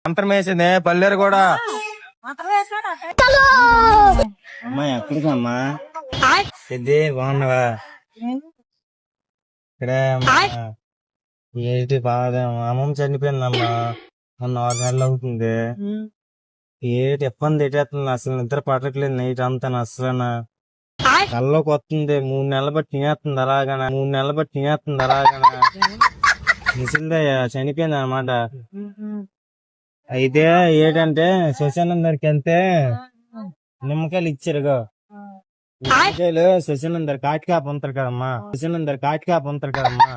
మంత్రం వేసింది పల్లెరు కూడా. అమ్మా ఎక్కడికమ్మా ఇది బాగున్నావా? ఇక్కడే ఏంటి బాగా అమ్మమ్మ చనిపోయిందమ్మా, మొన్న 6 నెలలు అవుతుంది. ఏంటి ఇబ్బంది ఎట్టేస్తుంది, అసలు నిద్ర పట్టట్లేదు నైట్ అంతా. అసలు కల్లోకి వస్తుంది, 3 నెలలు బట్టి తినేస్తుంది అలాగనా, 3 నెలలు బట్టి తినేస్తుంది అలాగనా. ముసలిదయ్య చనిపోయింది అనమాట. అయితే ఏంటంటే శ్మశానం దగ్గరికి వెళ్తే నిమ్మకాయలు ఇచ్చారుగా. నిమ్మకాయలు శ్మశానం దగ్గర కాటికాపు ఉంటారు కదమ్మా, శ్మశానం దగ్గర కాటికాపు ఉంటారు కదమ్మా.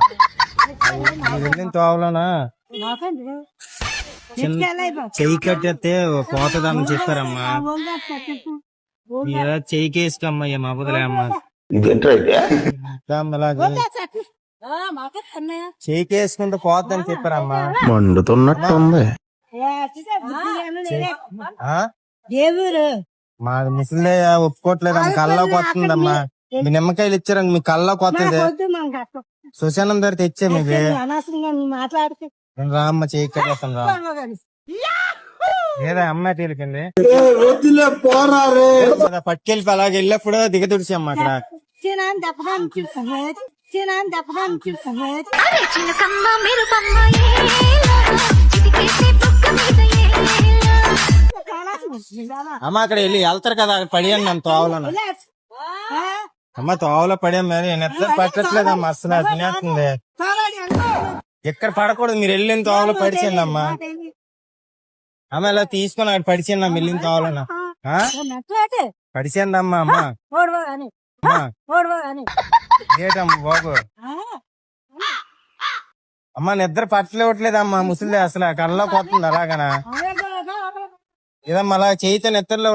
వెళ్ళిన తోవలోనా చెయ్యి కట్టేస్తే పోతుందని చెప్పారమ్మా. మీరు చెయ్యికి వేసుకోమ్మా, మా బుదలే అమ్మా. చెయ్యికి వేసుకుంటే పోతుందని చెప్పారమ్మా. మండుతున్నట్టుంది. మా ముసలి ఒప్పుకోవట్లేదమ్మా, కల్లోకి వస్తుందమ్మా. మీ నిమ్మకాయలు ఇచ్చారని మీ కల్లోకి వస్తుంది. శ్మశానం దగ్గర తెచ్చే మీకు రామ్మ చెయ్యి కట్టేస్తాను రా. ఏదా అమ్మాయి తీరికండి పట్టుకెళ్ళి అలాగే వెళ్ళినప్పుడు దిగదుడిచి అమ్మ అక్కడ. అమ్మ అక్కడ వెళ్ళి వెళ్తారు కదా, పడియాను నన్ను తోవలో. అమ్మ తోవలో పడాను మరి నిద్ర పట్టట్లేదమ్మా, అసలు తినేస్తుంది. ఎక్కడ పడకూడదు, మీరు వెళ్ళిన తోవలో పడిచేయండి అమ్మా. అమ్మ ఇలా తీసుకొని అక్కడ పడిచేయండి అమ్మ, వెళ్ళిన తోవలో పడిచేయండి అమ్మా. అమ్మా ఏటమ్మా బాబు, అమ్మ నిద్ర పట్టలేవట్లేదమ్మా ముసలి, అసలు కళ్ళలోకి వస్తుంది అలాగనా. ఏదమ్మా అలా చేయితే నిద్రలో